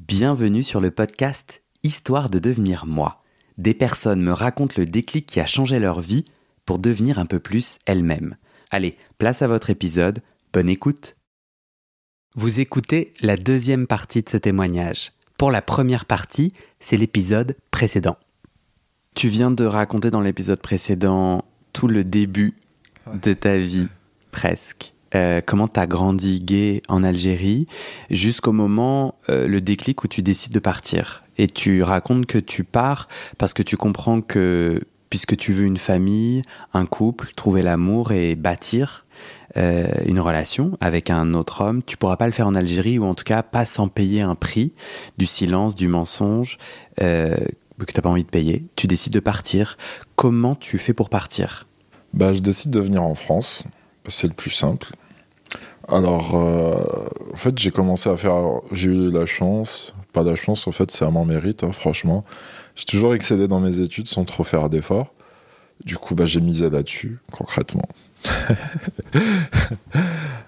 Bienvenue sur le podcast Histoire de devenir moi. Des personnes me racontent le déclic qui a changé leur vie pour devenir un peu plus elles-mêmes. Allez, place à votre épisode, bonne écoute. Vous écoutez la deuxième partie de ce témoignage. Pour la première partie, c'est l'épisode précédent. Tu viens de raconter dans l'épisode précédent tout le début de ta vie, presque. Comment tu as grandi gay en Algérie, jusqu'au moment, le déclic où tu décides de partir. Et tu racontes que tu pars parce que tu comprends que, puisque tu veux une famille, un couple, trouver l'amour et bâtir une relation avec un autre homme, tu pourras pas le faire en Algérie, ou en tout cas pas sans payer un prix du silence, du mensonge, que tu n'as pas envie de payer. Tu décides de partir. Comment tu fais pour partir ? Je décide de venir en France. C'est le plus simple. Alors, en fait, j'ai commencé à faire... J'ai eu la chance, pas la chance, en fait, c'est à mon mérite, franchement. J'ai toujours excellé dans mes études sans trop faire d'efforts. Du coup, j'ai misé là-dessus, concrètement.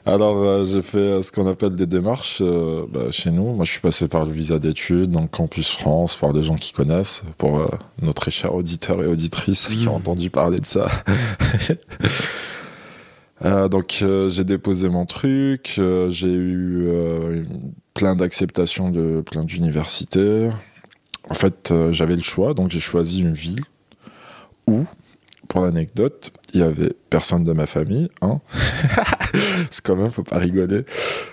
Alors, j'ai fait ce qu'on appelle des démarches chez nous. Moi, je suis passé par le visa d'études, donc Campus France, par des gens qui connaissent, pour nos très chers auditeurs et auditrices qui ont entendu parler de ça. Donc j'ai déposé mon truc, j'ai eu plein d'acceptations de plein d'universités. En fait, j'avais le choix, donc j'ai choisi une ville où, pour l'anecdote, il y avait personne de ma famille, hein. C'est quand même, faut pas rigoler.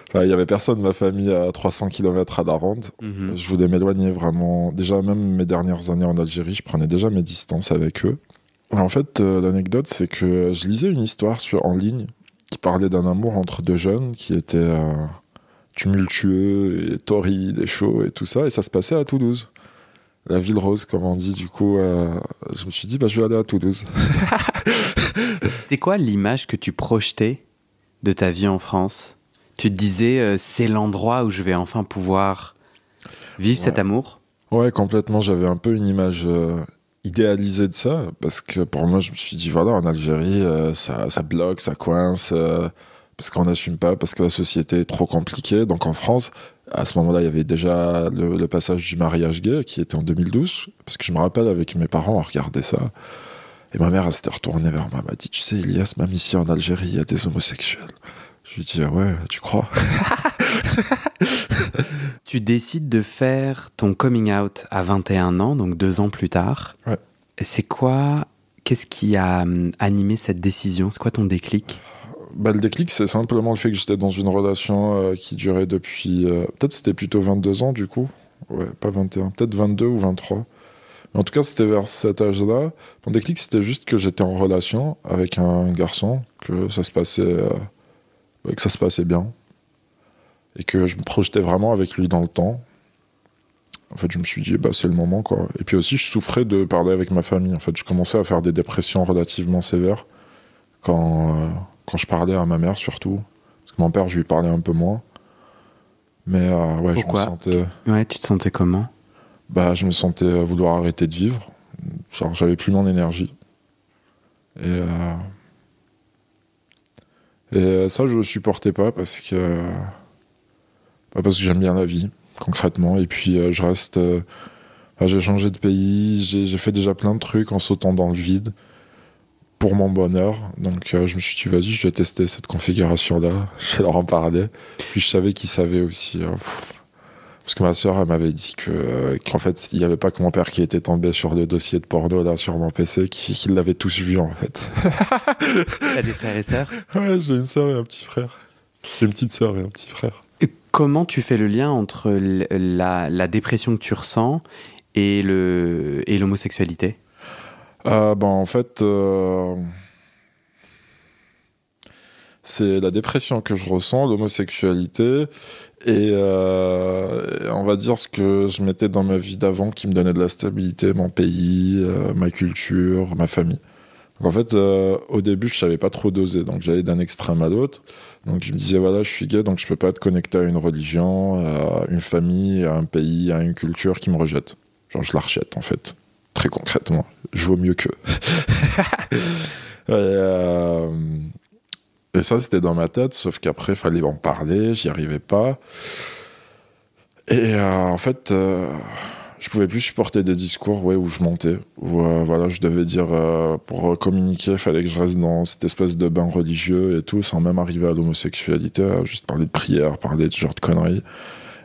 Enfin, il y avait personne de ma famille à 300 km à Darande. Je voulais m'éloigner vraiment. Déjà, même mes dernières années en Algérie, je prenais déjà mes distances avec eux. En fait, l'anecdote, c'est que je lisais une histoire en ligne qui parlait d'un amour entre deux jeunes qui était tumultueux et torride et chaud et tout ça, et ça se passait à Toulouse. La ville rose, comme on dit. Du coup, je me suis dit, je vais aller à Toulouse. C'était quoi l'image que tu projetais de ta vie en France ? Tu te disais, c'est l'endroit où je vais enfin pouvoir vivre cet amour ? Ouais, complètement. J'avais un peu une image... idéalisé de ça, parce que pour moi je me suis dit voilà, en Algérie ça bloque, ça coince, parce qu'on n'assume pas, parce que la société est trop compliquée. Donc en France, à ce moment-là, il y avait déjà le passage du mariage gay qui était en 2012, parce que je me rappelle avec mes parents on regardait ça, et ma mère elle s'était retournée vers moi, elle m'a dit, tu sais Elias, même ici en Algérie il y a des homosexuels. Je lui dis ouais, tu crois? Tu décides de faire ton coming out à 21 ans, donc 2 ans plus tard. Ouais. Qu'est-ce qui a animé cette décision ? C'est quoi ton déclic ? Le déclic, c'est simplement le fait que j'étais dans une relation qui durait depuis... peut-être c'était plutôt 22 ans du coup. Ouais, pas 21, peut-être 22 ou 23. Mais en tout cas, c'était vers cet âge-là. Mon déclic, c'était juste que j'étais en relation avec un garçon, que ça se passait bien. Et que je me projetais vraiment avec lui dans le temps. En fait, je me suis dit, c'est le moment, quoi. Et puis aussi, je souffrais de parler avec ma famille. En fait, je commençais à faire des dépressions relativement sévères quand je parlais à ma mère, surtout. Parce que mon père, je lui parlais un peu moins. Mais ouais, pourquoi ? Je me sentais... Ouais, tu te sentais comment ? Je me sentais vouloir arrêter de vivre. Genre, j'avais plus mon énergie. Et ça, je ne supportais pas parce que j'aime bien la vie, concrètement. Et puis, je reste... j'ai changé de pays, j'ai fait déjà plein de trucs en sautant dans le vide pour mon bonheur. Donc, je me suis dit, vas-y, je vais tester cette configuration-là. Je vais leur en parler. Puis, je savais qu'ils savaient aussi. Parce que ma sœur, elle m'avait dit qu'en fait, il n'y avait pas que mon père qui était tombé sur le dossier de porno là sur mon PC, qu'ils l'avaient tous vu, en fait. T'as des frères et sœurs ? Ouais, j'ai une sœur et un petit frère. J'ai une petite sœur et un petit frère. Comment tu fais le lien entre la dépression que tu ressens et l'homosexualité ? En fait, c'est la dépression que je ressens, l'homosexualité, et on va dire ce que je mettais dans ma vie d'avant qui me donnait de la stabilité, mon pays, ma culture, ma famille. Donc en fait, au début, je savais pas trop doser, donc j'allais d'un extrême à l'autre. Donc je me disais, voilà, je suis gay, donc je peux pas être connecté à une religion, à une famille, à un pays, à une culture qui me rejette. Genre, je la rejette, en fait. Très concrètement. Je vaux mieux qu'eux. Et ça, c'était dans ma tête, sauf qu'après, il fallait en parler, j'y arrivais pas. Et en fait, je pouvais plus supporter des discours où je mentais, où voilà, je devais dire, pour communiquer, il fallait que je reste dans cette espèce de bain religieux et tout, sans même arriver à l'homosexualité, juste parler de prière, parler de ce genre de conneries.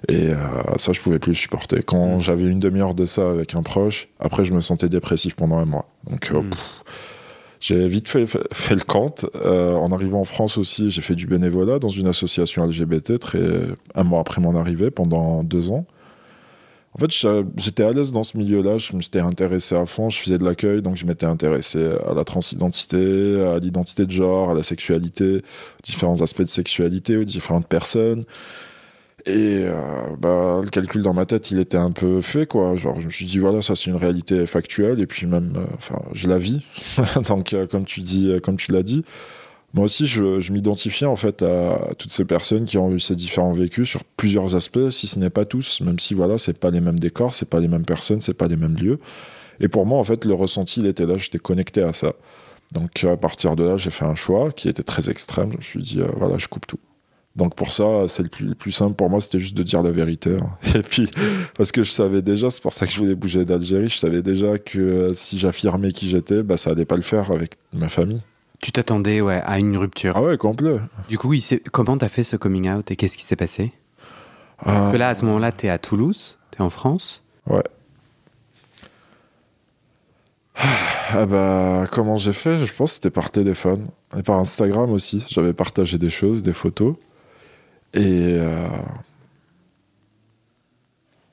Et ça, je pouvais plus le supporter. Quand j'avais une demi-heure de ça avec un proche, après, je me sentais dépressif pendant un mois. Donc, j'ai vite fait le compte. En arrivant en France aussi, j'ai fait du bénévolat dans une association LGBT, un mois après mon arrivée, pendant 2 ans. En fait, j'étais à l'aise dans ce milieu-là, je m'étais intéressé à fond, je faisais de l'accueil, donc je m'étais intéressé à la transidentité, à l'identité de genre, à la sexualité, aux différents aspects de sexualité, aux différentes personnes. Et le calcul dans ma tête, il était un peu fait, quoi. Genre, je me suis dit, voilà, ça c'est une réalité factuelle, et puis même, je la vis. Donc, comme tu l'as dit, moi aussi, je m'identifiais en fait à toutes ces personnes qui ont eu ces différents vécus sur plusieurs aspects, si ce n'est pas tous, même si voilà, c'est pas les mêmes décors, c'est pas les mêmes personnes, c'est pas les mêmes lieux. Et pour moi, en fait, le ressenti, il était là, j'étais connecté à ça. Donc, à partir de là, j'ai fait un choix qui était très extrême. Je me suis dit, voilà, je coupe tout. Donc pour ça, c'est le plus simple pour moi, c'était juste de dire la vérité. Et puis, parce que je savais déjà, c'est pour ça que je voulais bouger d'Algérie, je savais déjà que si j'affirmais qui j'étais, ça allait pas le faire avec ma famille. Tu t'attendais à une rupture. Ah ouais, complet. Du coup, comment t'as fait ce coming out et qu'est-ce qui s'est passé? Parce que là, à ce moment-là, t'es à Toulouse, t'es en France. Ouais. Comment j'ai fait? Je pense que c'était par téléphone et par Instagram aussi. J'avais partagé des choses, des photos. Et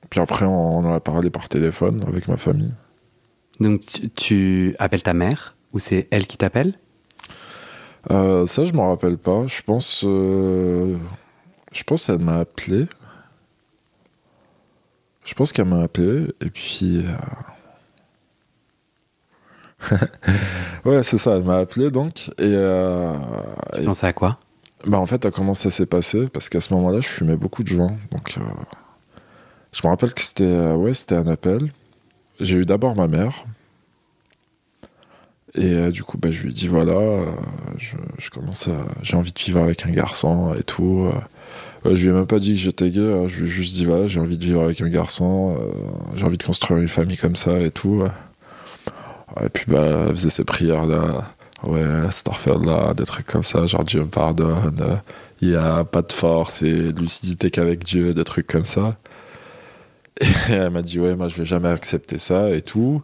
puis après, on en a parlé par téléphone avec ma famille. Donc, tu appelles ta mère ou c'est elle qui t'appelle? Ça, je m'en rappelle pas. Je pense qu'elle m'a appelé. Je pense qu'elle m'a appelé. Et puis... ouais, c'est ça, elle m'a appelé donc. Tu pensais à quoi? En fait, comment ça s'est passé? Parce qu'à ce moment-là, je fumais beaucoup de joints. Donc, je me rappelle que c'était un appel. J'ai eu d'abord ma mère. Et du coup, je lui ai dit voilà, j'ai envie de vivre avec un garçon et tout. Je lui ai même pas dit que j'étais gay. Je lui ai juste dit voilà, j'ai envie de vivre avec un garçon. J'ai envie de construire une famille comme ça et tout. Et puis, elle faisait ses prières là. Ouais, Starfield, des trucs comme ça, genre Dieu me pardonne, il n'y a pas de force et de lucidité qu'avec Dieu, des trucs comme ça. Et elle m'a dit, ouais, moi je vais jamais accepter ça et tout.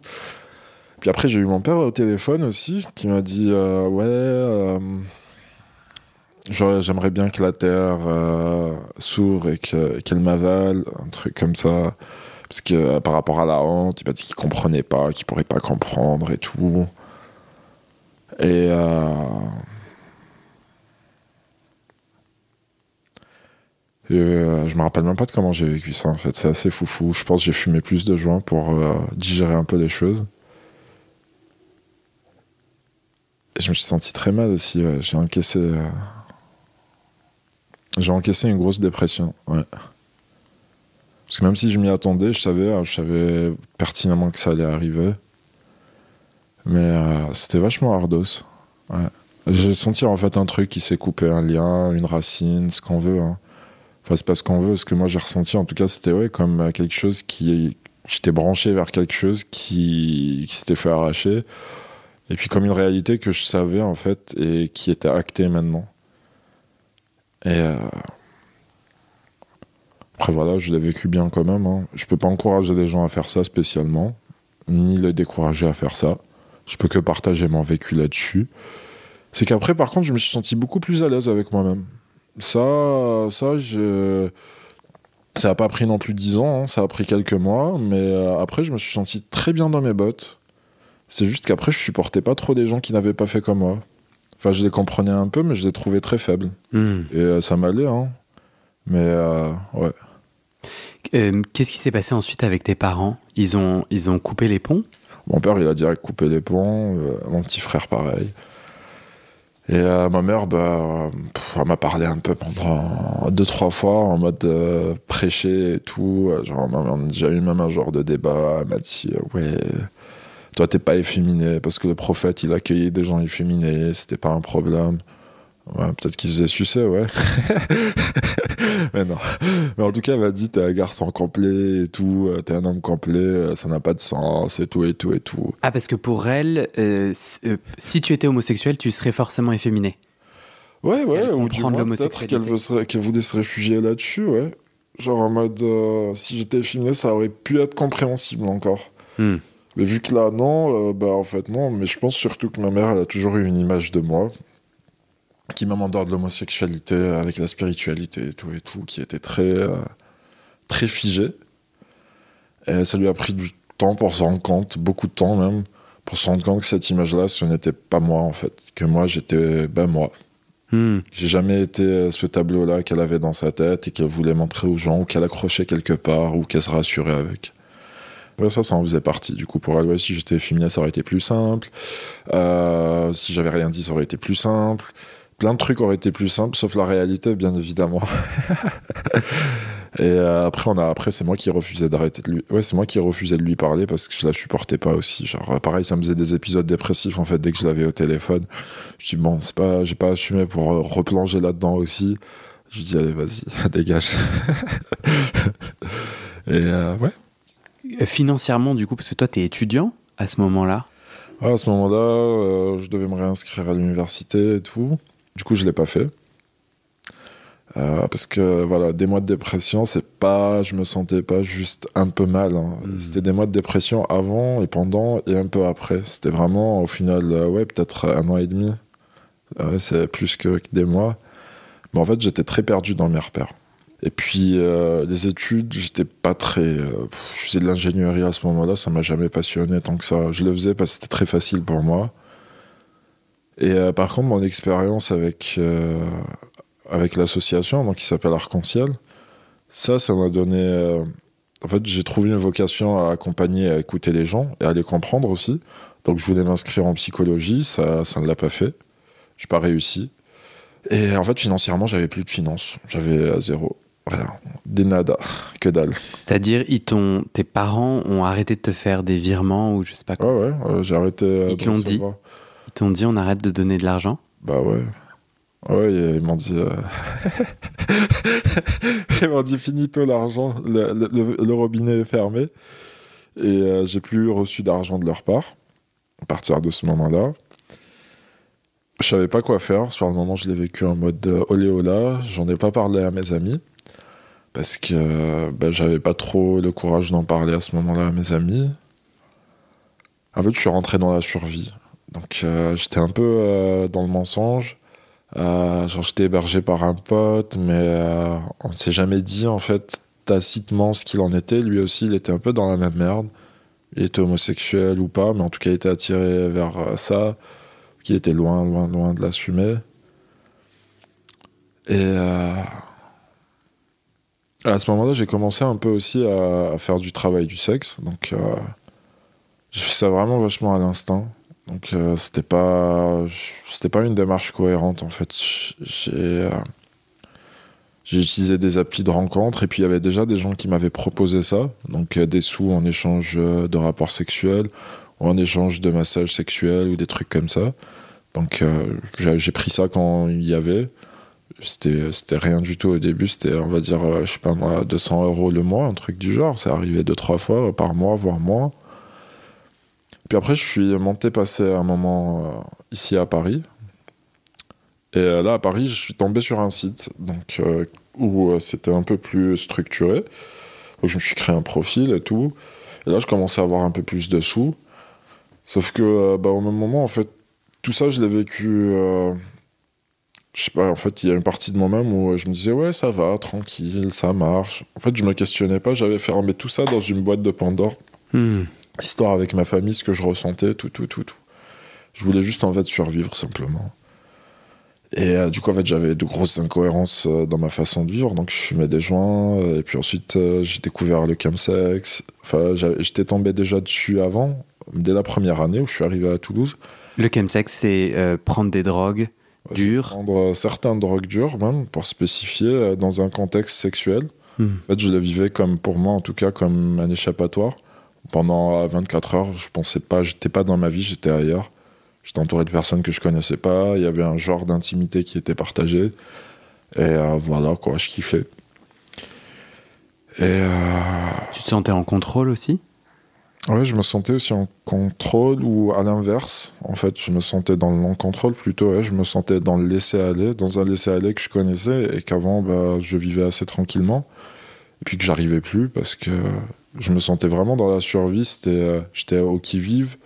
Puis après, j'ai eu mon père au téléphone aussi, qui m'a dit, j'aimerais bien que la terre s'ouvre et qu'elle m'avale, un truc comme ça. Parce que par rapport à la honte, il m'a dit qu'il comprenait pas, qu'il pourrait pas comprendre et tout. Et je me rappelle même pas de comment j'ai vécu ça en fait, c'est assez foufou. Je pense que j'ai fumé plus de joints pour digérer un peu les choses. Et je me suis senti très mal aussi, ouais. J'ai encaissé une grosse dépression, ouais. Parce que même si je m'y attendais, je savais pertinemment que ça allait arriver. Mais c'était vachement hardos. Ouais. J'ai senti en fait un truc qui s'est coupé, un lien, une racine, ce qu'on veut. Hein. Enfin, c'est pas ce qu'on veut. Ce que moi j'ai ressenti, en tout cas, c'était comme quelque chose qui... J'étais branché vers quelque chose qui s'était fait arracher. Et puis comme une réalité que je savais en fait et qui était actée maintenant. Et après voilà, je l'ai vécu bien quand même. Hein. Je peux pas encourager les gens à faire ça spécialement, ni les décourager à faire ça. Je peux que partager mon vécu là-dessus. C'est qu'après, par contre, je me suis senti beaucoup plus à l'aise avec moi-même. Ça n'a pas pris non plus 10 ans, hein, ça a pris quelques mois, mais après, je me suis senti très bien dans mes bottes. C'est juste qu'après, je supportais pas trop des gens qui n'avaient pas fait comme moi. Enfin, je les comprenais un peu, mais je les trouvais très faibles. Et ça m'allait, hein. Mais ouais. Qu'est-ce qui s'est passé ensuite avec tes parents? Ils ont coupé les ponts? Mon père, il a direct coupé les ponts. Mon petit frère, pareil. Et ma mère, elle m'a parlé un peu pendant 2-3 fois en mode prêcher et tout. Genre, on a déjà eu même un genre de débat. Elle m'a dit, ouais, toi, t'es pas efféminé parce que le prophète, il accueillait des gens efféminés, c'était pas un problème. Ouais, peut-être qu'il se faisait sucer, ouais. Mais non. Mais en tout cas, elle m'a dit, t'es un garçon complet et tout, t'es un homme complet, ça n'a pas de sens et tout et tout et tout. Ah, parce que pour elle, si tu étais homosexuel, tu serais forcément efféminé. Ouais, ouais, ou du comprend moins peut-être l'homosexualité. qu'elle voulait se réfugier là-dessus, ouais. Genre en mode, si j'étais efféminé, ça aurait pu être compréhensible encore. Hmm. Mais vu que là, non, bah en fait, non. Mais je pense surtout que ma mère, elle a toujours eu une image de moi qui m'a en dehors de l'homosexualité, avec la spiritualité et tout, qui était très figée. Et ça lui a pris du temps pour se rendre compte, beaucoup de temps même, pour se rendre compte que cette image-là, ce n'était pas moi en fait. Que moi, j'étais, ben moi. Hmm. J'ai jamais été ce tableau-là qu'elle avait dans sa tête et qu'elle voulait montrer aux gens, ou qu'elle accrochait quelque part, ou qu'elle se rassurait avec. Ouais, ça en faisait partie. Du coup, pour elle, ouais, si j'étais efféminé, ça aurait été plus simple. Si j'avais rien dit, ça aurait été plus simple. Plein de trucs auraient été plus simples, sauf la réalité, bien évidemment. Et après, c'est moi qui refusais d'arrêter de lui. Ouais, c'est moi qui refusais de lui parler parce que je la supportais pas aussi. Genre, pareil, ça me faisait des épisodes dépressifs en fait dès que je l'avais au téléphone. Je dis bon, j'ai pas assumé pour replonger là-dedans aussi. Je dis allez, vas-y, dégage. Et ouais. Financièrement, du coup, parce que toi, t'es étudiant à ce moment-là. Ouais, à ce moment-là, je devais me réinscrire à l'université et tout. Du coup, je l'ai pas fait. Parce que voilà, des mois de dépression, je me sentais pas juste un peu mal. Hein. C'était des mois de dépression avant et pendant et un peu après. C'était vraiment au final, ouais, peut-être 1 an et demi. C'est plus que des mois. Mais en fait, j'étais très perdu dans mes repères. Et puis les études, j'étais pas très. Je faisais de l'ingénierie à ce moment-là, ça m'a jamais passionné tant que ça. Je le faisais parce que c'était très facile pour moi. Et par contre, mon expérience avec l'association, donc qui s'appelle Arc-en-Ciel, ça m'a donné. En fait, j'ai trouvé une vocation à accompagner, à écouter les gens et à les comprendre aussi. Donc, je voulais m'inscrire en psychologie, ça ne l'a pas fait. J'ai pas réussi. Et en fait, financièrement, j'avais plus de finances. J'avais zéro. Rien. Des nada. Que dalle. C'est-à-dire, tes parents ont arrêté de te faire des virements ou je sais pas quoi. Ouais, j'ai arrêté. Ils te l'ont dit. Ils t'ont dit, on arrête de donner de l'argent. Bah ouais. Ouais, ils m'ont dit. Ils m'ont dit, finito l'argent. Le robinet est fermé. Et j'ai plus reçu d'argent de leur part. À partir de ce moment-là. Je savais pas quoi faire. Sur le moment, je l'ai vécu en mode olé ola. J'en ai pas parlé à mes amis. Parce que j'avais pas trop le courage d'en parler à ce moment-là à mes amis. En fait, je suis rentré dans la survie. Donc, j'étais un peu dans le mensonge. Genre, j'étais hébergé par un pote, mais on ne s'est jamais dit, en fait, tacitement ce qu'il en était. Lui aussi, il était un peu dans la même merde. Il était homosexuel ou pas, mais en tout cas, il était attiré vers ça. Qui était loin de l'assumer. Et à ce moment-là, j'ai commencé un peu aussi à faire du travail du sexe. Donc, j'ai fait ça vraiment vachement à l'instinct. Donc, c'était pas une démarche cohérente, en fait. J'ai utilisé des applis de rencontres, et puis il y avait déjà des gens qui m'avaient proposé ça. Donc, des sous en échange de rapports sexuels, ou en échange de massages sexuels, ou des trucs comme ça. Donc j'ai pris ça quand il y avait. C'était rien du tout au début. C'était, on va dire, je sais pas moi, 200 € le mois, un truc du genre. C'est arrivé 2-3 fois par mois, voire moins. Puis après, je suis monté passer un moment ici à Paris. Et là, à Paris, je suis tombé sur un site donc, où c'était un peu plus structuré. Donc je me suis créé un profil et tout. Et là, je commençais à avoir un peu plus de sous. Sauf que au même moment, en fait, tout ça, je l'ai vécu. Je sais pas, en fait, il y a une partie de moi-même où je me disais, ouais, ça va, tranquille, ça marche. En fait, je me questionnais pas, j'avais fermé tout ça dans une boîte de Pandore. Histoire avec ma famille, ce que je ressentais, tout. Je voulais juste, en fait, survivre, simplement. Et du coup, en fait, j'avais de grosses incohérences dans ma façon de vivre. Donc, je fumais des joints. Et puis ensuite, j'ai découvert le chemsex. Enfin, j'étais tombé déjà dessus avant, dès la première année où je suis arrivé à Toulouse. Le chemsex, c'est prendre des drogues dures. Prendre certaines drogues dures, même, pour spécifier, dans un contexte sexuel. En fait, je le vivais comme, pour moi, en tout cas, comme un échappatoire. Pendant 24 heures, je pensais pas, j'étais pas dans ma vie, j'étais ailleurs. J'étais entouré de personnes que je connaissais pas. Il y avait un genre d'intimité qui était partagé. Et voilà, quoi, je kiffais. Et Tu te sentais en contrôle aussi? ouais, je me sentais aussi en contrôle ou à l'inverse. En fait, je me sentais dans le non-contrôle plutôt. Ouais, je me sentais dans le laisser-aller, dans un laisser-aller que je connaissais et qu'avant, je vivais assez tranquillement. Et puis que j'arrivais plus parce que je me sentais vraiment dans la survie. J'étais au qui-vive.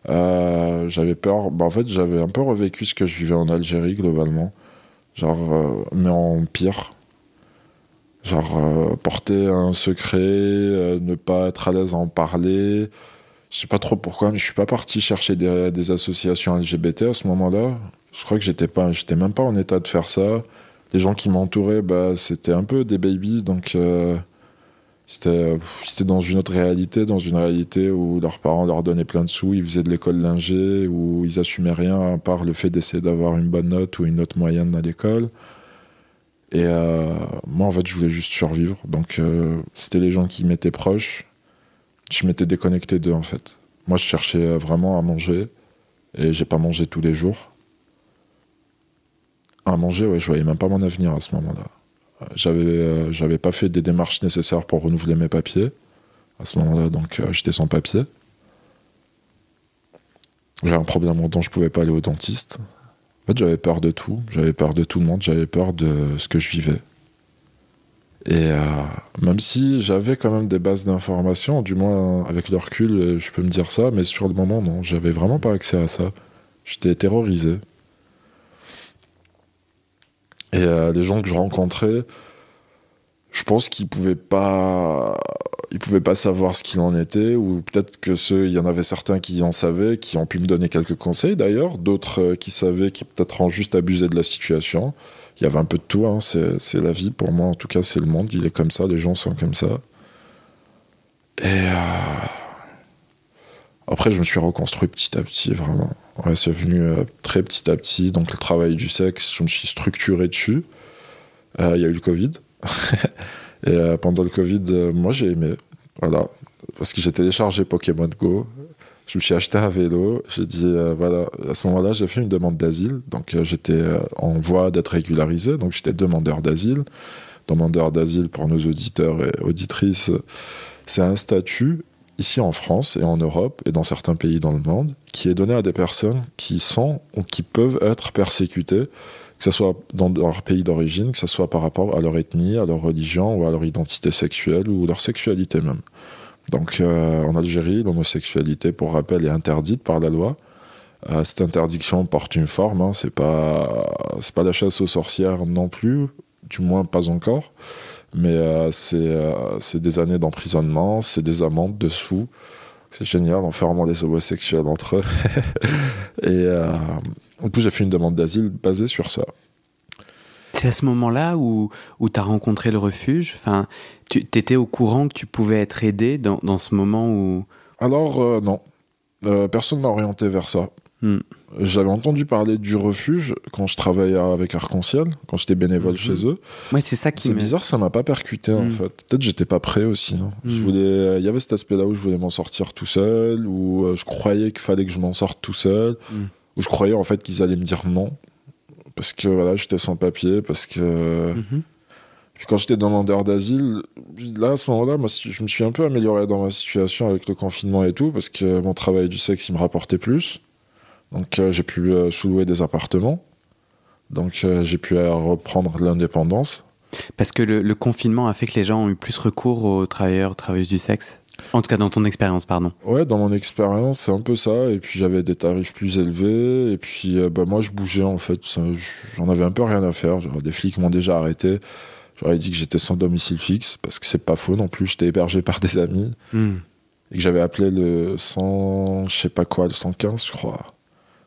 J'avais peur. En fait, j'avais un peu revécu ce que je vivais en Algérie globalement. Genre, mais en pire. Genre, porter un secret, ne pas être à l'aise à en parler. Je sais pas trop pourquoi, mais je suis pas parti chercher des associations LGBT à ce moment-là. Je crois que j'étais même pas en état de faire ça. Les gens qui m'entouraient, c'était un peu des babies, donc c'était dans une autre réalité, dans une réalité où leurs parents leur donnaient plein de sous, ils faisaient de l'école lingée, où ils assumaient rien à part le fait d'essayer d'avoir une bonne note ou une note moyenne à l'école. Et moi, en fait, je voulais juste survivre. Donc, c'était les gens qui m'étaient proches. Je m'étais déconnecté d'eux, en fait. Moi, je cherchais vraiment à manger. Et j'ai pas mangé tous les jours. À manger, ouais, je voyais même pas mon avenir à ce moment-là. J'avais pas fait des démarches nécessaires pour renouveler mes papiers. À ce moment-là, donc, j'étais sans papier. J'avais un problème dont je pouvais pas aller au dentiste. En fait, j'avais peur de tout. J'avais peur de tout le monde. J'avais peur de ce que je vivais. Et même si j'avais quand même des bases d'informations, du moins avec le recul, je peux me dire ça, mais sur le moment, non, j'avais vraiment pas accès à ça. J'étais terrorisé. Et les gens que je rencontrais, je pense ils pouvaient pas savoir ce qu'il en était, ou peut-être que il y en avait certains qui en savaient, qui ont pu me donner quelques conseils d'ailleurs, d'autres qui savaient, qui peut-être ont juste abusé de la situation. Il y avait un peu de tout, hein. C'est la vie, pour moi en tout cas, c'est le monde, il est comme ça, les gens sont comme ça. Et après, je me suis reconstruit petit à petit, vraiment. Ouais, c'est venu très petit à petit, donc le travail du sexe, je me suis structuré dessus. Il y a eu le Covid. Et pendant le Covid, moi j'ai aimé, voilà, parce que j'ai téléchargé Pokémon Go, je me suis acheté un vélo, j'ai dit, voilà, à ce moment-là j'ai fait une demande d'asile, donc j'étais en voie d'être régularisé, donc j'étais demandeur d'asile. Demandeur d'asile pour nos auditeurs et auditrices, c'est un statut ici en France et en Europe et dans certains pays dans le monde qui est donné à des personnes qui sont ou qui peuvent être persécutées, que ce soit dans leur pays d'origine, que ce soit par rapport à leur ethnie, à leur religion ou à leur identité sexuelle ou leur sexualité même. Donc en Algérie, l'homosexualité, pour rappel, est interdite par la loi. Cette interdiction porte une forme, hein, c'est pas la chasse aux sorcières non plus, du moins pas encore, mais c'est des années d'emprisonnement, c'est des amendes de sous. C'est génial, enfermant des homosexuels entre eux. Et en plus, j'ai fait une demande d'asile basée sur ça. C'est à ce moment-là où tu as rencontré le refuge? Enfin, tu étais au courant que tu pouvais être aidé dans ce moment où... Alors, non. Personne m'a orienté vers ça. J'avais entendu parler du refuge quand je travaillais avec Arc-en-Ciel, quand j'étais bénévole chez eux. Ouais, c'est ça qui C'est bizarre, ça m'a pas percuté en fait. Peut-être j'étais pas prêt aussi. Hein. Il y avait cet aspect-là où je voulais m'en sortir tout seul, où je croyais qu'il fallait que je m'en sorte tout seul, où je croyais en fait qu'ils allaient me dire non, parce que voilà, j'étais sans papier, parce que... Puis quand j'étais demandeur d'asile, là, à ce moment-là, moi, je me suis un peu amélioré dans ma situation avec le confinement et tout, parce que mon travail du sexe, il me rapportait plus. Donc j'ai pu sous-louer des appartements. Donc j'ai pu reprendre l'indépendance. Parce que le confinement a fait que les gens ont eu plus recours aux travailleurs, travailleuses du sexe? En tout cas, dans ton expérience, pardon. Ouais, dans mon expérience, c'est un peu ça. Et puis j'avais des tarifs plus élevés. Et puis moi, je bougeais en fait. J'en avais un peu rien à faire. Genre, des flics m'ont déjà arrêté. J'aurais dit que j'étais sans domicile fixe, parce que c'est pas faux non plus. J'étais hébergé par des amis. Et que j'avais appelé le 100, je sais pas quoi, le 115, je crois.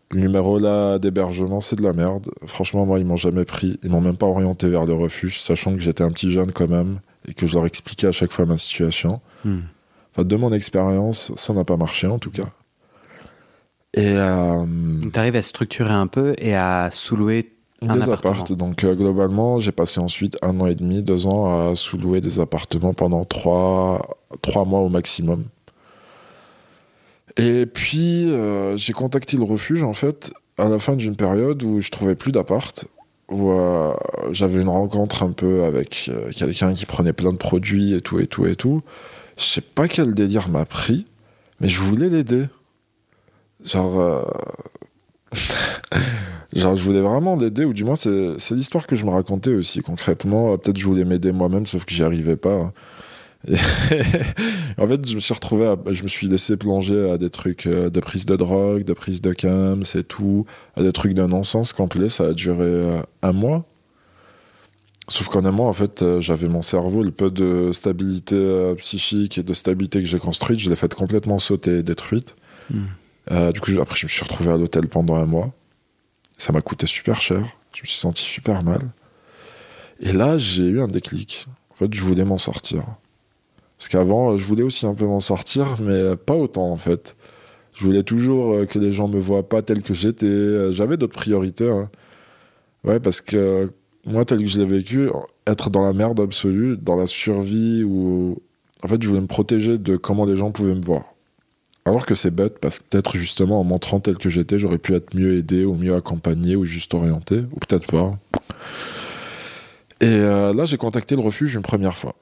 Le numéro là d'hébergement, c'est de la merde. Franchement, moi, ils m'ont jamais pris. Ils m'ont même pas orienté vers le refuge, sachant que j'étais un petit jeune quand même et que je leur expliquais à chaque fois ma situation. Enfin, de mon expérience, ça n'a pas marché en tout cas. Et donc, tu arrives à structurer un peu et à sous-louer des appartements. Donc globalement, j'ai passé ensuite 1 an et demi, 2 ans à sous-louer des appartements pendant 3 mois au maximum. Et puis, j'ai contacté le refuge, en fait, à la fin d'une période où je trouvais plus d'appart, où j'avais une rencontre un peu avec quelqu'un qui prenait plein de produits et tout, et tout, et tout. Je sais pas quel délire m'a pris, mais je voulais l'aider. Genre, genre, je voulais vraiment l'aider, ou du moins, c'est l'histoire que je me racontais aussi, concrètement. Peut-être je voulais m'aider moi-même, sauf que j'y arrivais pas, hein. Et en fait, je me suis laissé plonger à des trucs de prise de drogue, de prise de cam, c'est tout, à des trucs de non-sens complet. Ça a duré un mois. Sauf qu'en un mois, en fait, j'avais mon cerveau, le peu de stabilité psychique et de stabilité que j'ai construite, je l'ai faite complètement sauter et détruite. Du coup, après, je me suis retrouvé à l'hôtel pendant un mois. Ça m'a coûté super cher. Je me suis senti super mal. Et là, j'ai eu un déclic. En fait, je voulais m'en sortir. Parce qu'avant, je voulais aussi un peu m'en sortir, mais pas autant, en fait. Je voulais toujours que les gens me voient pas tel que j'étais. J'avais d'autres priorités, hein. Ouais, parce que moi, tel que je l'ai vécu, être dans la merde absolue, dans la survie, où en fait, je voulais me protéger de comment les gens pouvaient me voir. Alors que c'est bête, parce que peut-être justement en montrant tel que j'étais, j'aurais pu être mieux aidé, ou mieux accompagné, ou juste orienté, ou peut-être pas. Et là, j'ai contacté le refuge une première fois.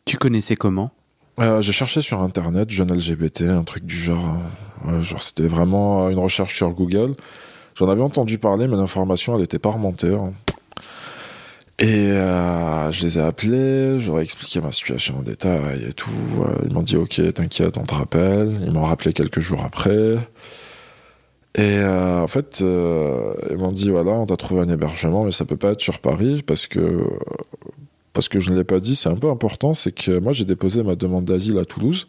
Tu connaissais comment ? J'ai cherché sur internet, jeune LGBT, un truc du genre. Genre, c'était vraiment une recherche sur Google. J'en avais entendu parler, mais l'information, elle n'était pas remontée, hein. Et je les ai appelés, je leur ai expliqué ma situation en détail et tout. Ils m'ont dit ok, t'inquiète, on te rappelle. Ils m'ont rappelé quelques jours après. Et en fait, ils m'ont dit voilà, on t'a trouvé un hébergement, mais ça peut pas être sur Paris parce que je ne l'ai pas dit, c'est un peu important, c'est que moi j'ai déposé ma demande d'asile à Toulouse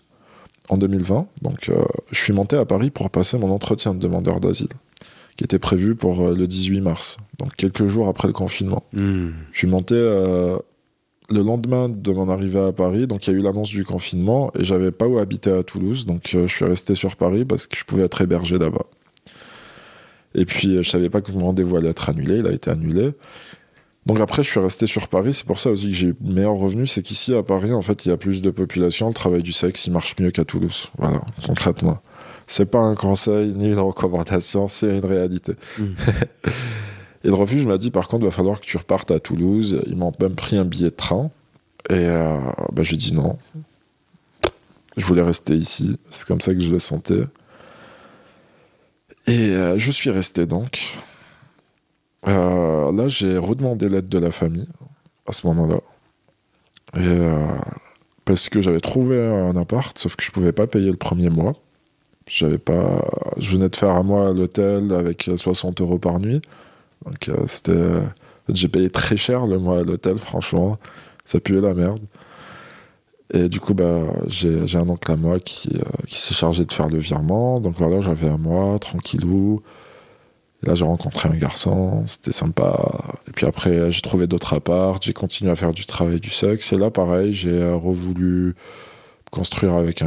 en 2020. Donc je suis monté à Paris pour passer mon entretien de demandeur d'asile, qui était prévu pour le 18 mars, donc quelques jours après le confinement. Je suis monté le lendemain de mon arrivée à Paris, donc il y a eu l'annonce du confinement, et j'avais pas où habiter à Toulouse, donc je suis resté sur Paris parce que je pouvais être hébergé là-bas. Et puis je savais pas que mon rendez-vous allait être annulé, il a été annulé. Donc après, je suis resté sur Paris. C'est pour ça aussi que j'ai eu meilleur revenu. C'est qu'ici, à Paris, en fait, il y a plus de population. Le travail du sexe, il marche mieux qu'à Toulouse. Voilà, concrètement. C'est pas un conseil ni une recommandation, c'est une réalité. Et le refuge m'a dit, par contre, il va falloir que tu repartes à Toulouse. Ils m'ont même pris un billet de train. Et j'ai dit non. Je voulais rester ici. C'est comme ça que je le sentais. Et je suis resté donc. Là, j'ai redemandé l'aide de la famille à ce moment-là. Et parce que j'avais trouvé un appart, sauf que je pouvais pas payer le premier mois. Je venais de faire un mois à l'hôtel avec 60 € par nuit. Donc j'ai payé très cher le mois à l'hôtel, franchement. Ça puait la merde. Et du coup, j'ai un oncle à moi qui s'est chargé de faire le virement. Donc voilà, j'avais un mois, tranquillou. Et là, j'ai rencontré un garçon, c'était sympa. Et puis après, j'ai trouvé d'autres apparts, j'ai continué à faire du travail du sexe. Et là, pareil, j'ai revoulu construire avec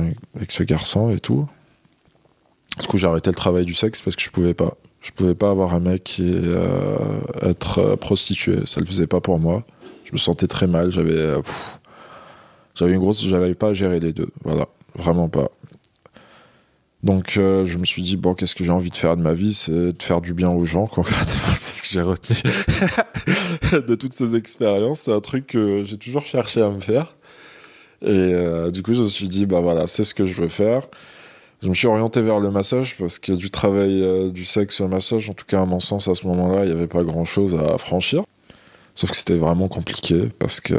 ce garçon et tout. Du coup, j'ai arrêté le travail du sexe parce que je pouvais pas. Je pouvais pas avoir un mec et être prostitué. Ça le faisait pas pour moi. Je me sentais très mal. J'avais pas à gérer les deux. Voilà, vraiment pas. Donc je me suis dit, bon, qu'est-ce que j'ai envie de faire de ma vie ? C'est de faire du bien aux gens, concrètement. C'est ce que j'ai retenu de toutes ces expériences. C'est un truc que j'ai toujours cherché à me faire. Et du coup, je me suis dit, voilà, c'est ce que je veux faire. Je me suis orienté vers le massage parce que du travail du sexe au massage, en tout cas à mon sens, à ce moment-là, il n'y avait pas grand-chose à franchir. Sauf que c'était vraiment compliqué parce que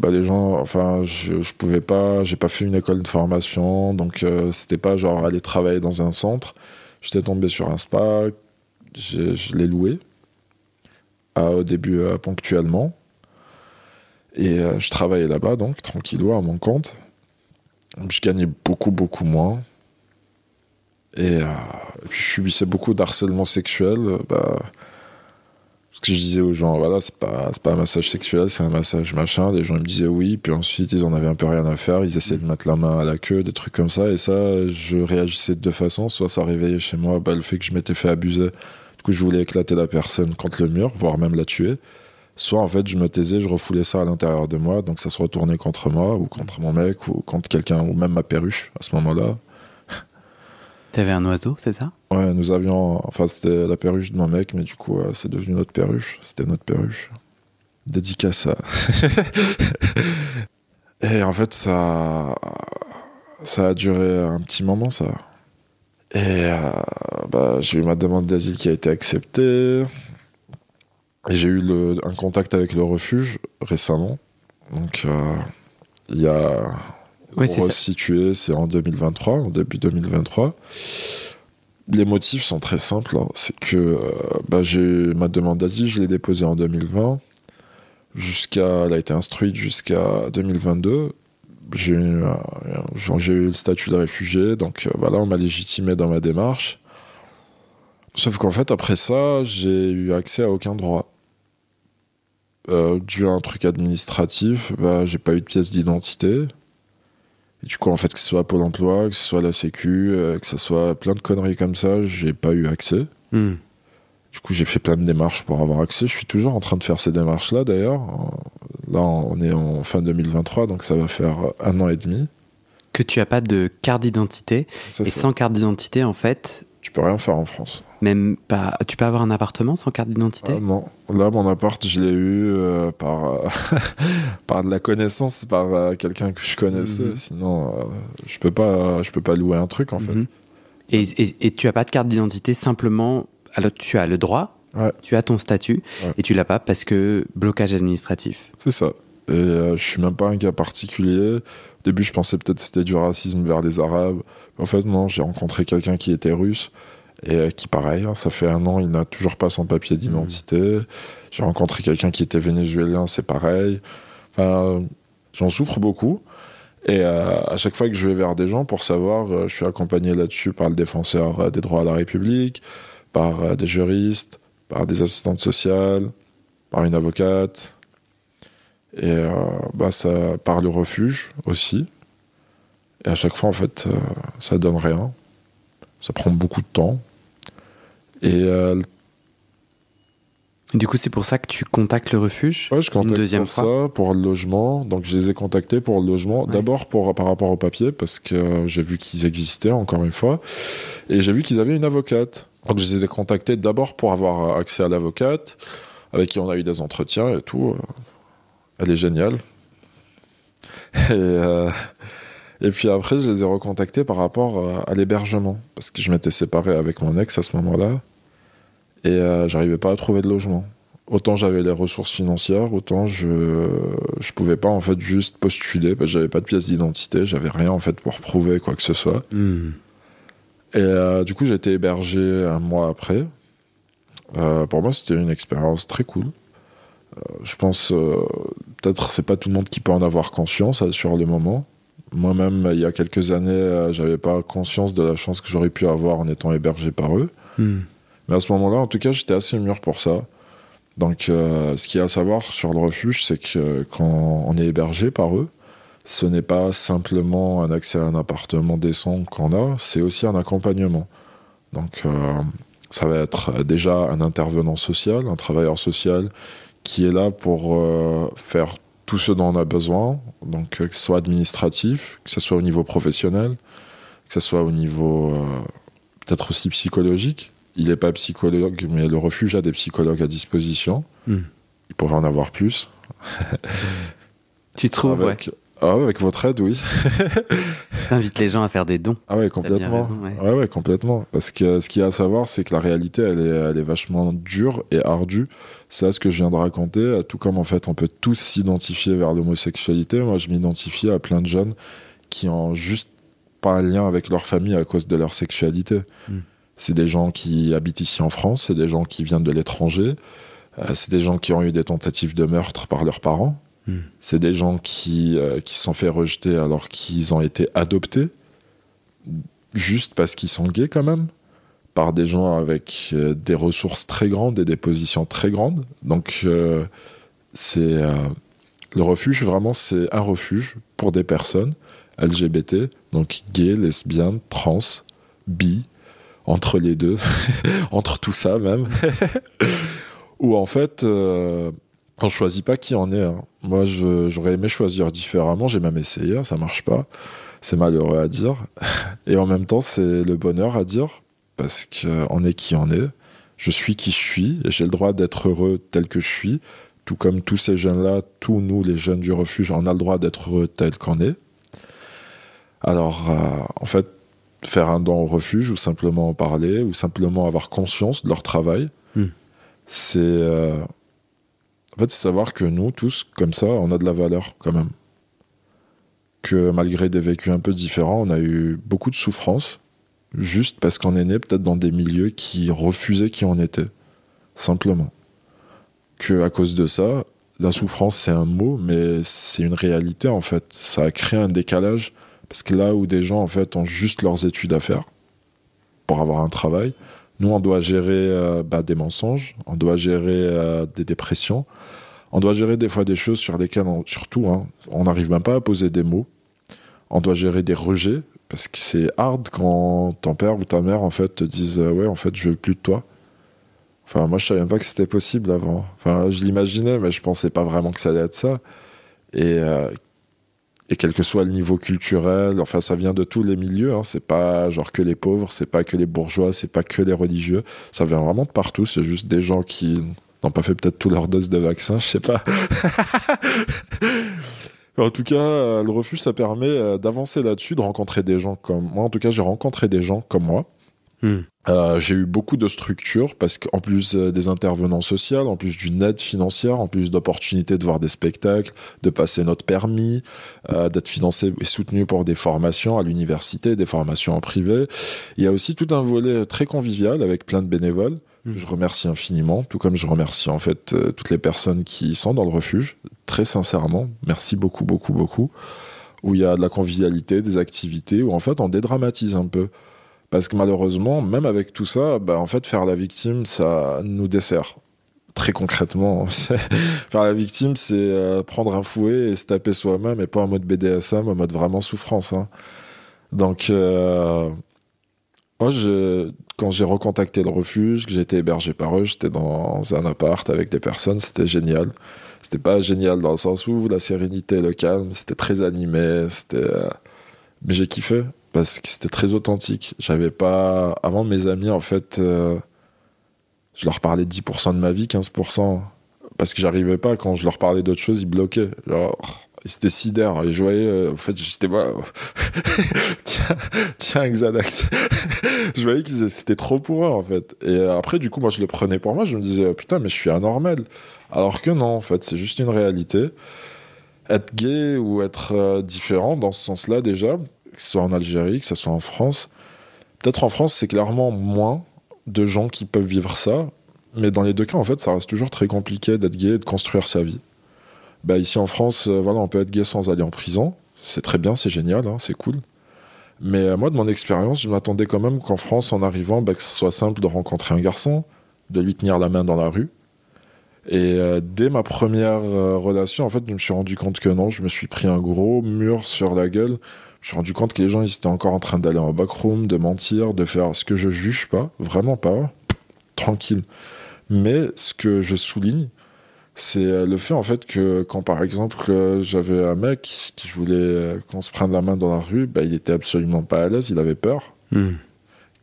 les gens, enfin, je pouvais pas, j'ai pas fait une école de formation, donc c'était pas genre aller travailler dans un centre. J'étais tombé sur un spa, je l'ai loué au début ponctuellement et je travaillais là-bas donc tranquillou à mon compte. Je gagnais beaucoup moins et puis je subissais beaucoup d'harcèlement sexuel. Parce que je disais aux gens, voilà, c'est pas un massage sexuel, c'est un massage machin. Les gens ils me disaient oui, puis ensuite ils en avaient un peu rien à faire, ils essayaient de mettre la main à la queue, des trucs comme ça. Et ça, je réagissais de deux façons. Soit ça réveillait chez moi le fait que je m'étais fait abuser. Du coup, je voulais éclater la personne contre le mur, voire même la tuer. Soit en fait, je me taisais, je refoulais ça à l'intérieur de moi, donc ça se retournait contre moi, ou contre mon mec, ou contre quelqu'un, ou même ma perruche à ce moment-là. T'avais un oiseau, c'est ça? Ouais, nous avions... Enfin, c'était la perruche de mon mec, mais du coup, c'est devenu notre perruche. C'était notre perruche. Dédicace à... Et en fait, ça a duré un petit moment, ça. Et j'ai eu ma demande d'asile qui a été acceptée. Et j'ai eu un contact avec le refuge récemment. Donc, il y a... Ouais, pour resituer, c'est en 2023, en début 2023. Les motifs sont très simples. Hein. C'est que j'ai eu ma demande d'asile, je l'ai déposée en 2020. Elle a été instruite jusqu'à 2022. J'ai eu le statut de réfugié, donc on m'a légitimé dans ma démarche. Sauf qu'en fait, après ça, j'ai eu accès à aucun droit. Dû à un truc administratif, j'ai pas eu de pièce d'identité. Et du coup, en fait, que ce soit Pôle emploi, que ce soit la Sécu, que ce soit plein de conneries comme ça, j'ai pas eu accès. Du coup, j'ai fait plein de démarches pour avoir accès. Je suis toujours en train de faire ces démarches-là, d'ailleurs. Là, on est en fin 2023, donc ça va faire 1 an et demi. Que tu as pas de carte d'identité. Et sans carte d'identité, en fait... Tu peux rien faire en France. Même pas... Tu peux avoir un appartement sans carte d'identité? Non. Là, mon appart, je l'ai eu par de la connaissance, par quelqu'un que je connaissais. Sinon, je peux pas louer un truc, en fait. Et tu as pas de carte d'identité simplement... Alors, tu as le droit, tu as ton statut, et tu l'as pas parce que blocage administratif. C'est ça. Et je suis même pas un cas particulier. Au début, je pensais peut-être que c'était du racisme vers les Arabes. En fait, non, j'ai rencontré quelqu'un qui était russe et qui, pareil, ça fait 1 an, il n'a toujours pas son papier d'identité. J'ai rencontré quelqu'un qui était vénézuélien, c'est pareil. Enfin, j'en souffre beaucoup. Et à chaque fois que je vais vers des gens pour savoir, je suis accompagné là-dessus par le défenseur des droits à la République, par des juristes, par des assistantes sociales, par une avocate, et par le refuge aussi. Et à chaque fois, en fait, ça donne rien. Ça prend beaucoup de temps. Et du coup, c'est pour ça que tu contactes le refuge je contacte une deuxième pour fois. ça, pour le logement. Donc, je les ai contactés pour le logement. D'abord par rapport au papier, parce que j'ai vu qu'ils existaient, encore une fois. Et j'ai vu qu'ils avaient une avocate. Donc, je les ai contactés d'abord pour avoir accès à l'avocate, avec qui on a eu des entretiens et tout. Elle est géniale. Et puis après, je les ai recontactés par rapport à l'hébergement, parce que je m'étais séparé avec mon ex à ce moment-là, et j'arrivais pas à trouver de logement. Autant j'avais les ressources financières, autant je pouvais pas en fait juste postuler, parce que j'avais pas de pièce d'identité, j'avais rien en fait pour prouver quoi que ce soit. Et du coup, j'ai été hébergé 1 mois après. Pour moi, c'était une expérience très cool. Je pense, peut-être c'est pas tout le monde qui peut en avoir conscience sur le moment. Moi-même, il y a quelques années, j'avais pas conscience de la chance que j'aurais pu avoir en étant hébergé par eux. Mais à ce moment-là, en tout cas, j'étais assez mûr pour ça. Donc, ce qu'il y a à savoir sur le refuge, c'est que quand on est hébergé par eux, ce n'est pas simplement un accès à un appartement décent qu'on a, c'est aussi un accompagnement. Donc, ça va être déjà un intervenant social, un travailleur social qui est là pour faire tout ce dont on a besoin, donc que ce soit administratif, que ce soit au niveau professionnel, que ce soit au niveau peut-être aussi psychologique. Il n'est pas psychologue, mais le refuge a des psychologues à disposition. Il pourrait en avoir plus. Tu trouves, avec votre aide, oui. T'invites les gens à faire des dons. Ah ouais, complètement. Raison, ouais, complètement. Parce que ce qu'il y a à savoir, c'est que la réalité, elle est vachement dure et ardue. C'est ce que je viens de raconter. Tout comme, en fait, on peut tous s'identifier vers l'homosexualité. Moi, je m'identifie à plein de jeunes qui ont juste pas un lien avec leur famille à cause de leur sexualité. C'est des gens qui habitent ici en France, c'est des gens qui viennent de l'étranger, c'est des gens qui ont eu des tentatives de meurtre par leurs parents. C'est des gens qui se sont fait rejeter alors qu'ils ont été adoptés, juste parce qu'ils sont gays quand même, par des gens avec des ressources très grandes et des positions très grandes. Donc le refuge, vraiment, c'est un refuge pour des personnes LGBT, donc gays, lesbiennes, trans, bi, entre les deux, entre tout ça même, où en fait... on choisit pas qui en est. Hein. Moi, j'aurais aimé choisir différemment. J'ai même essayé, ça marche pas. C'est malheureux à dire. Et en même temps, c'est le bonheur à dire, parce qu'on est qui on est. Je suis qui je suis, et j'ai le droit d'être heureux tel que je suis, tout comme tous ces jeunes-là, tous nous, les jeunes du refuge, on a le droit d'être heureux tel qu'on est. Alors, en fait, faire un don au refuge, ou simplement en parler, ou simplement avoir conscience de leur travail, c'est... en fait, c'est savoir que nous, tous, comme ça, on a de la valeur, quand même. Que malgré des vécus un peu différents, on a eu beaucoup de souffrance, juste parce qu'on est né peut-être dans des milieux qui refusaient qui on était, simplement. Que à cause de ça, la souffrance c'est un mot, mais c'est une réalité en fait. Ça a créé un décalage, parce que là où des gens en fait ont juste leurs études à faire pour avoir un travail, nous on doit gérer des mensonges, on doit gérer des dépressions, on doit gérer des fois des choses sur lesquelles, surtout, on n'arrive même pas à poser des mots. On doit gérer des rejets, parce que c'est hard quand ton père ou ta mère en fait te disent ouais en fait je veux plus de toi. Enfin moi je savais même pas que c'était possible avant. Enfin je l'imaginais mais je pensais pas vraiment que ça allait être ça. Et quel que soit le niveau culturel, enfin ça vient de tous les milieux. C'est pas genre que les pauvres, c'est pas que les bourgeois, c'est pas que les religieux. Ça vient vraiment de partout. C'est juste des gens qui n'ont pas fait peut-être toute leur dose de vaccin, je sais pas. En tout cas, le refuge, ça permet d'avancer là-dessus, de rencontrer des gens comme moi. En tout cas, j'ai rencontré des gens comme moi. J'ai eu beaucoup de structures, parce qu'en plus des intervenants sociaux, en plus d'une aide financière, en plus d'opportunités de voir des spectacles, de passer notre permis, d'être financé et soutenu pour des formations à l'université, des formations en privé. Il y a aussi tout un volet très convivial avec plein de bénévoles. Je remercie infiniment, tout comme je remercie en fait toutes les personnes qui sont dans le refuge, très sincèrement, merci beaucoup, beaucoup, beaucoup, où il y a de la convivialité, des activités, où en fait on dédramatise un peu, parce que malheureusement, même avec tout ça, en fait faire la victime, ça nous dessert. Très concrètement, faire la victime, c'est prendre un fouet et se taper soi-même, et pas en mode BDSM, en mode vraiment souffrance. Donc... moi, quand j'ai recontacté le refuge, que j'ai été hébergé par eux, j'étais dans un appart avec des personnes, c'était génial. C'était pas génial dans le sens où la sérénité, le calme, c'était très animé, mais j'ai kiffé, parce que c'était très authentique. J'avais pas... Avant, mes amis, en fait, je leur parlais 10% de ma vie, 15%, parce que j'arrivais pas, quand je leur parlais d'autres choses, ils bloquaient. Genre... C'était sidère, et je voyais, en fait, j'étais moi, tiens, Xanax. Je voyais que c'était trop pour eux, en fait. Et après, du coup, moi, je le prenais pour moi, je me disais, putain, mais je suis anormal. Alors que non, en fait, c'est juste une réalité. Être gay ou être différent, dans ce sens-là, déjà, que ce soit en Algérie, que ce soit en France, peut-être en France, c'est clairement moins de gens qui peuvent vivre ça, mais dans les deux cas, en fait, ça reste toujours très compliqué d'être gay et de construire sa vie. Ici en France, voilà, on peut être gay sans aller en prison. C'est très bien, c'est génial, c'est cool. Mais moi, de mon expérience, je m'attendais quand même qu'en France, en arrivant, que ce soit simple de rencontrer un garçon, de lui tenir la main dans la rue. Et dès ma première relation, en fait, je me suis rendu compte que non, je me suis pris un gros mur sur la gueule. Je me suis rendu compte que les gens, ils étaient encore en train d'aller en backroom, de mentir, de faire ce que je juge pas, vraiment pas, tranquille. Mais ce que je souligne, c'est le fait en fait que quand par exemple j'avais un mec qui voulait qu'on se prenne la main dans la rue, il était absolument pas à l'aise, il avait peur.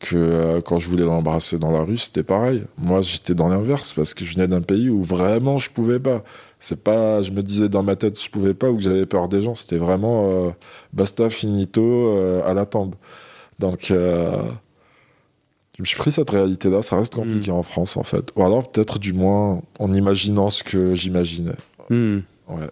Que quand je voulais l'embrasser dans la rue, c'était pareil. Moi j'étais dans l'inverse, parce que je venais d'un pays où vraiment je pouvais pas. C'est pas, je me disais dans ma tête je pouvais pas, ou que j'avais peur des gens, c'était vraiment basta finito à la tombe. Donc je me suis pris cette réalité-là, ça reste compliqué en France en fait. Ou alors peut-être du moins en imaginant ce que j'imaginais. Ouais.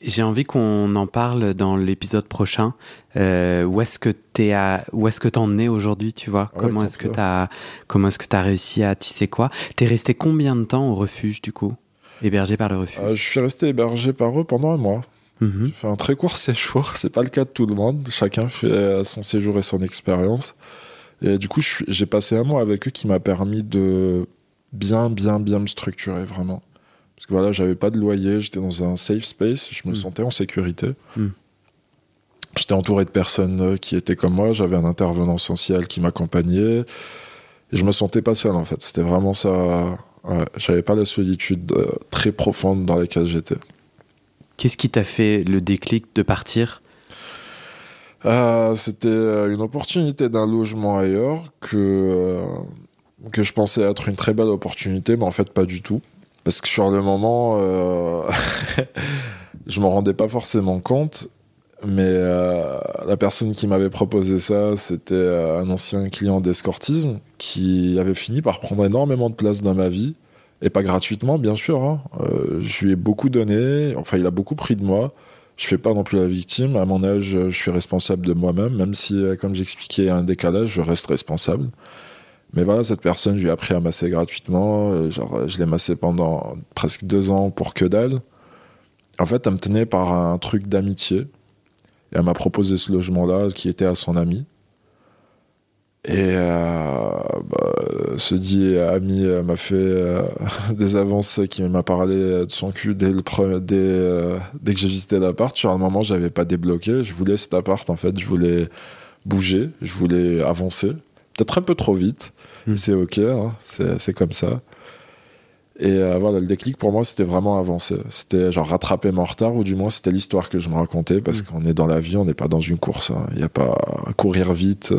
J'ai envie qu'on en parle dans l'épisode prochain. Où est-ce que t'en es aujourd'hui, tu vois? Comment est-ce que t'as réussi à tisser quoi? T'es resté combien de temps au refuge du coup? Hébergé par le refuge? Je suis resté hébergé par eux pendant un mois. J'ai fait un très court séjour, c'est pas le cas de tout le monde. Chacun fait son séjour et son expérience. Et du coup, j'ai passé un mois avec eux qui m'a permis de bien me structurer, vraiment. Parce que voilà, j'avais pas de loyer, j'étais dans un safe space, je me sentais en sécurité. J'étais entouré de personnes qui étaient comme moi, j'avais un intervenant social qui m'accompagnait. Et je me sentais pas seul, en fait. C'était vraiment ça. Ouais, j'avais pas la solitude très profonde dans laquelle j'étais. Qu'est-ce qui t'a fait le déclic de partir ? C'était une opportunité d'un logement ailleurs que je pensais être une très belle opportunité, mais en fait pas du tout. Parce que sur le moment, je m'en rendais pas forcément compte, mais la personne qui m'avait proposé ça, c'était un ancien client d'escortisme qui avait fini par prendre énormément de place dans ma vie, et pas gratuitement, bien sûr, hein. Je lui ai beaucoup donné, enfin il a beaucoup pris de moi. Je fais pas non plus la victime. À mon âge, je suis responsable de moi-même, même si, comme j'expliquais, il y a un décalage, je reste responsable. Mais voilà, cette personne, je lui ai appris à masser gratuitement. Je l'ai massé pendant presque 2 ans pour que dalle. En fait, elle me tenait par un truc d'amitié. Et elle m'a proposé ce logement-là qui était à son ami. Et ce dit ami m'a fait des avances, qui m'a parlé de son cul dès que j'ai visité l'appart. Sur un moment, j'avais pas débloqué. Je voulais cet appart, en fait. Je voulais bouger, je voulais avancer. Peut-être un peu trop vite. C'est ok, hein, c'est comme ça. Et voilà, le déclic pour moi, c'était vraiment avancer. C'était genre rattraper mon retard, ou du moins c'était l'histoire que je me racontais, parce qu'on est dans la vie, on n'est pas dans une course, hein. Il n'y a pas à courir vite.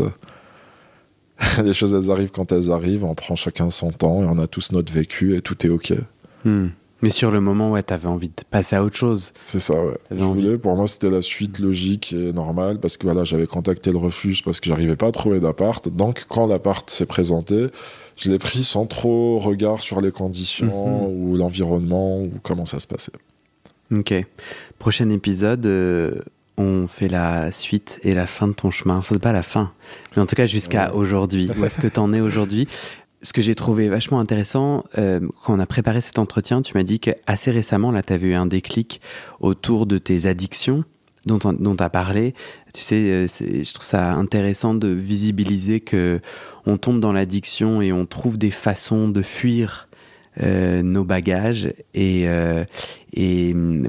Les choses, elles arrivent quand elles arrivent, on prend chacun son temps, et on a tous notre vécu, et tout est ok. Mais sur le moment, ouais, t'avais envie de passer à autre chose. C'est ça, ouais. Pour moi, c'était la suite logique et normale, parce que voilà, j'avais contacté le refuge parce que j'arrivais pas à trouver d'appart. Donc, quand l'appart s'est présenté, je l'ai pris sans trop regard sur les conditions ou l'environnement ou comment ça se passait. Ok. Prochain épisode, on fait la suite et la fin de ton chemin. Enfin, c'est pas la fin, mais en tout cas jusqu'à aujourd'hui. Où est-ce que t'en es aujourd'hui ? Ce que j'ai trouvé vachement intéressant, quand on a préparé cet entretien, tu m'as dit qu'assez récemment, là, tu avais eu un déclic autour de tes addictions dont tu as parlé. Tu sais, je trouve ça intéressant de visibiliser qu'on tombe dans l'addiction et on trouve des façons de fuir nos bagages et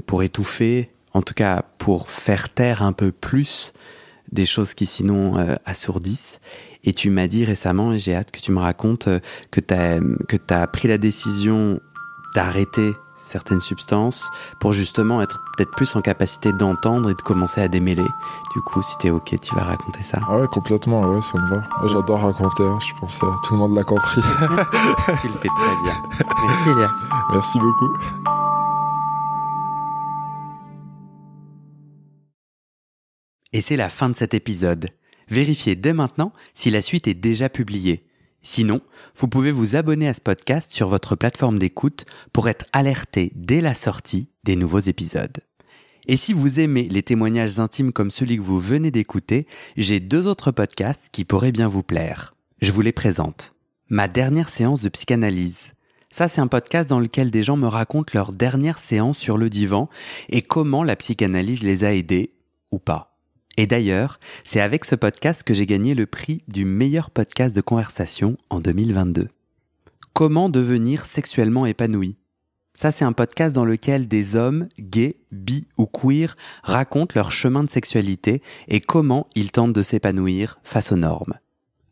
pour étouffer, en tout cas pour faire taire un peu plus des choses qui sinon assourdissent. Et tu m'as dit récemment, et j'ai hâte que tu me racontes, que t'as pris la décision d'arrêter certaines substances pour justement être peut-être plus en capacité d'entendre et de commencer à démêler. Du coup, si t'es ok, tu vas raconter ça. Ah ouais, complètement, ouais, ça me va. Moi, j'adore raconter, hein. Je pense que tout le monde l'a compris. Tu le fais très bien. Merci Elias. Merci beaucoup. Et c'est la fin de cet épisode. Vérifiez dès maintenant si la suite est déjà publiée. Sinon, vous pouvez vous abonner à ce podcast sur votre plateforme d'écoute pour être alerté dès la sortie des nouveaux épisodes. Et si vous aimez les témoignages intimes comme celui que vous venez d'écouter, j'ai 2 autres podcasts qui pourraient bien vous plaire. Je vous les présente. Ma dernière séance de psychanalyse. Ça, c'est un podcast dans lequel des gens me racontent leur dernière séance sur le divan et comment la psychanalyse les a aidés ou pas. Et d'ailleurs, c'est avec ce podcast que j'ai gagné le prix du meilleur podcast de conversation en 2022. Comment devenir sexuellement épanoui ? Ça, c'est un podcast dans lequel des hommes, gays, bi ou queer, racontent leur chemin de sexualité et comment ils tentent de s'épanouir face aux normes.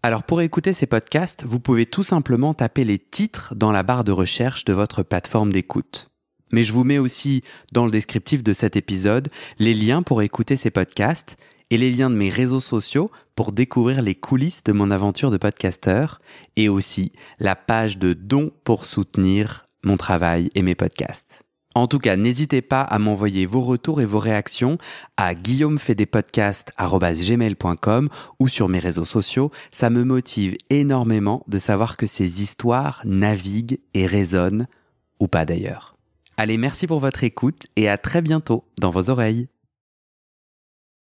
Alors pour écouter ces podcasts, vous pouvez tout simplement taper les titres dans la barre de recherche de votre plateforme d'écoute. Mais je vous mets aussi dans le descriptif de cet épisode les liens pour écouter ces podcasts et les liens de mes réseaux sociaux pour découvrir les coulisses de mon aventure de podcasteur et aussi la page de dons pour soutenir mon travail et mes podcasts. En tout cas, n'hésitez pas à m'envoyer vos retours et vos réactions à guillaumefetdespodcasts@gmail.com ou sur mes réseaux sociaux. Ça me motive énormément de savoir que ces histoires naviguent et résonnent, ou pas d'ailleurs. Allez, merci pour votre écoute et à très bientôt dans vos oreilles.